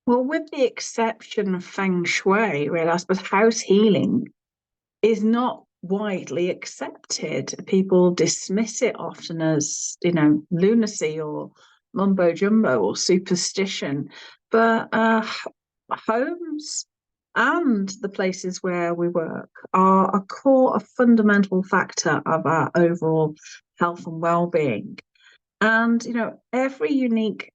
Well, with the exception of Feng Shui, really, I suppose house healing is not widely accepted. People dismiss it often as, lunacy or mumbo jumbo or superstition. But homes and the places where we work are a fundamental factor of our overall health and well-being. And, every unique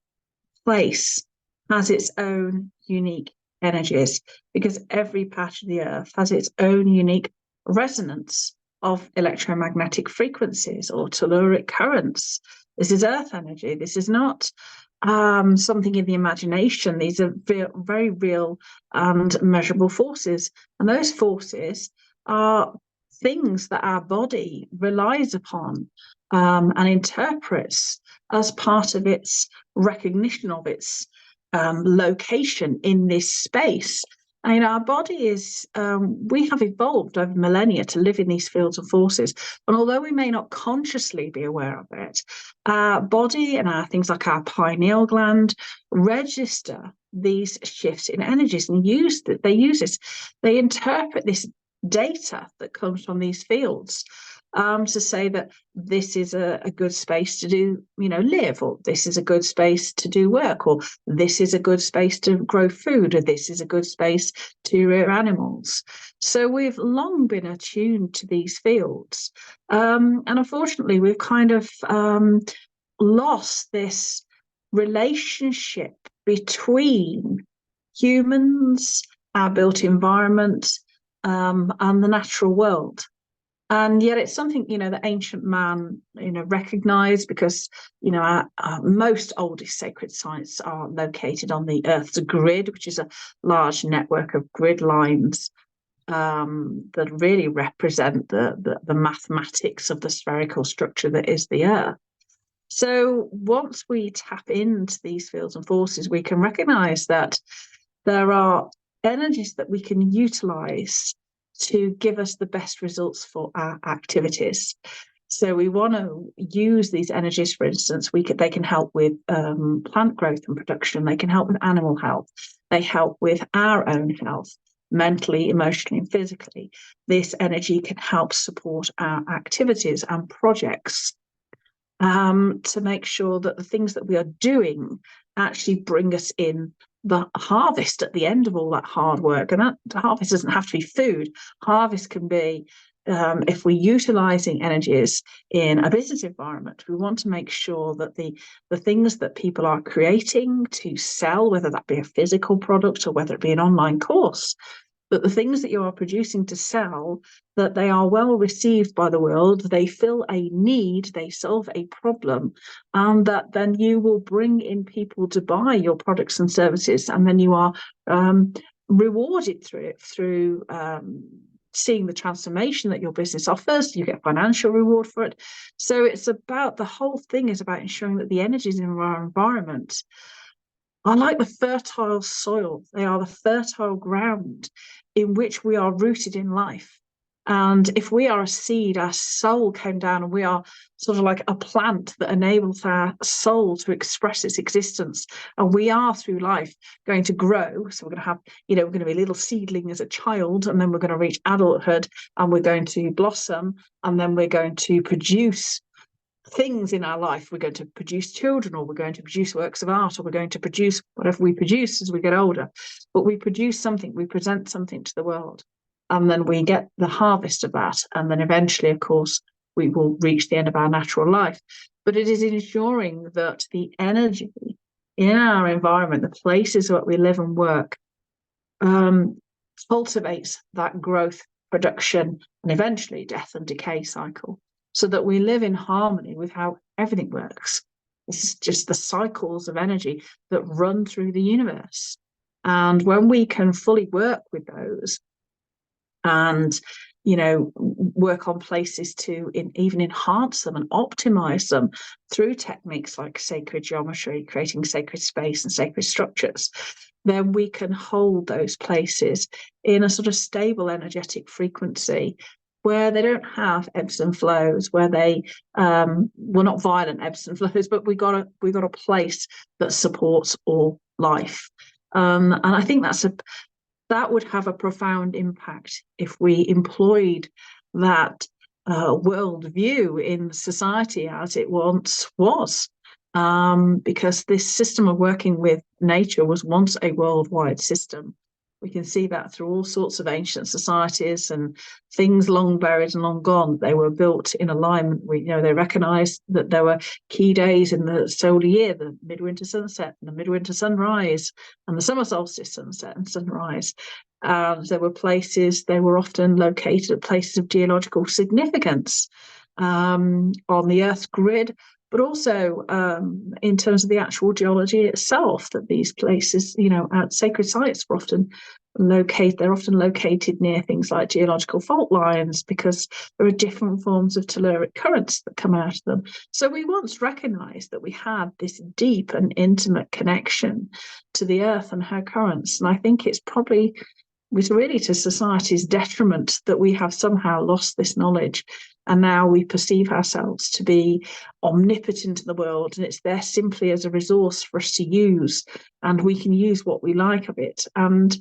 place has its own unique energies because every patch of the earth has its own unique resonance of electromagnetic frequencies or telluric currents. This is earth energy. This is not something in the imagination. These are very real and measurable forces. And those forces are things that our body relies upon and interprets as part of its recognition of its location in this space. And our body is, we have evolved over millennia to live in these fields of forces. And although we may not consciously be aware of it, our body and our things like our pineal gland register these shifts in energies and they use this, they interpret this data that comes from these fields to say that this is a good space to do, live, or this is a good space to do work, or this is a good space to grow food, or this is a good space to rear animals. So we've long been attuned to these fields. And unfortunately, we've kind of lost this relationship between humans, our built environment, and the natural world. And yet it's something, that ancient man, recognized because, our most oldest sacred sites are located on the Earth's grid, which is a large network of grid lines that really represent the mathematics of the spherical structure that is the Earth. So once we tap into these fields and forces, we can recognize that there are energies that we can utilize to give us the best results for our activities. So we want to use these energies, for instance, they can help with plant growth and production. They can help with animal health. They help with our own health, mentally, emotionally, and physically. This energy can help support our activities and projects to make sure that the things that we are doing actually bring us in the harvest at the end of all that hard work. And that harvest doesn't have to be food. Harvest can be, if we're utilizing energies in a business environment, we want to make sure that the things that people are creating to sell, whether that be a physical product or whether it be an online course, that the things that you are producing to sell, that they are well received by the world, they fill a need, they solve a problem, and that then you will bring in people to buy your products and services, and then you are rewarded through seeing the transformation that your business offers. You get financial reward for it. So it's about, the whole thing is about ensuring that the energies in our environment are like the fertile soil. They are the fertile ground in which we are rooted in life. And if we are a seed, our soul came down and we are sort of like a plant that enables our soul to express its existence. And we are through life going to grow. So we're going to have, we're going to be a little seedling as a child, and then we're going to reach adulthood and we're going to blossom, and then we're going to produce things in our life. We're going to produce children, or we're going to produce works of art, or we're going to produce whatever we produce as we get older. But we produce something, we present something to the world, and then we get the harvest of that. And then eventually, of course, we will reach the end of our natural life. But it is ensuring that the energy in our environment, the places where we live and work, cultivates that growth, production, and eventually death and decay cycle, so that we live in harmony with how everything works. This is just the cycles of energy that run through the universe. And when we can fully work with those and, work on places to even enhance them and optimize them through techniques like sacred geometry, creating sacred space and sacred structures, then we can hold those places in a sort of stable energetic frequency where they don't have ebbs and flows, where they not violent ebbs and flows, but we got a place that supports all life. And I think that would have a profound impact if we employed that worldview in society as it once was. Because this system of working with nature was once a worldwide system. We can see that through all sorts of ancient societies and things long buried and long gone. They were built in alignment. They recognised that there were key days in the solar year, the midwinter sunset and the midwinter sunrise, and the summer solstice sunset and sunrise. There were places, they were often located at places of geological significance on the Earth's grid, but also in terms of the actual geology itself, that these places, sacred sites were often located near things like geological fault lines, because there are different forms of telluric currents that come out of them. So we once recognized that we had this deep and intimate connection to the earth and her currents. And I think it's really to society's detriment that we have somehow lost this knowledge, and now we perceive ourselves to be omnipotent in the world, and it's there simply as a resource for us to use, and we can use what we like of it. And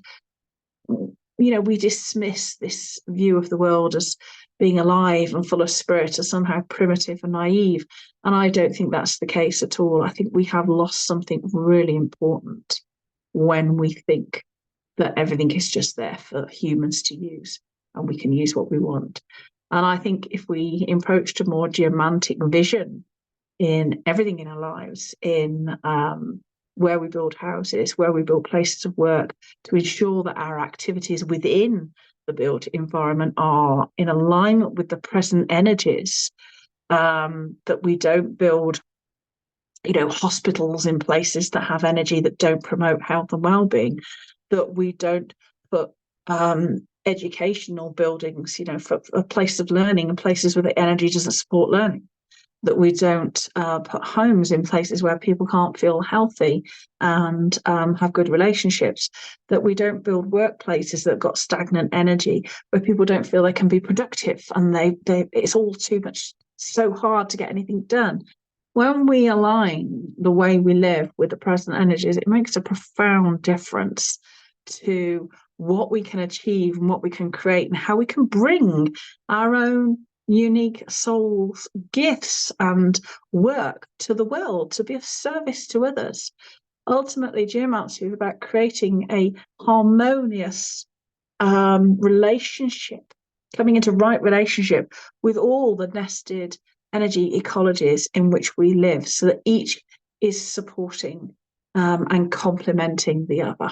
we dismiss this view of the world as being alive and full of spirit as somehow primitive and naive, and I don't think that's the case at all. I think we have lost something really important when we think that everything is just there for humans to use and we can use what we want. And I think if we approached a more geomantic vision in everything in our lives, in where we build houses, where we build places of work, to ensure that our activities within the built environment are in alignment with the present energies, that we don't build hospitals in places that have energy that don't promote health and well-being, that we don't put educational buildings, for a place of learning, and places where the energy doesn't support learning, that we don't put homes in places where people can't feel healthy and have good relationships, that we don't build workplaces that have got stagnant energy, where people don't feel they can be productive and it's all too much, so hard to get anything done. When we align the way we live with the present energies, it makes a profound difference to what we can achieve and what we can create, and how we can bring our own unique souls, gifts and work to the world to be of service to others. Ultimately, geomancy is about creating a harmonious relationship, coming into right relationship with all the nested energy ecologies in which we live, so that each is supporting and complementing the other.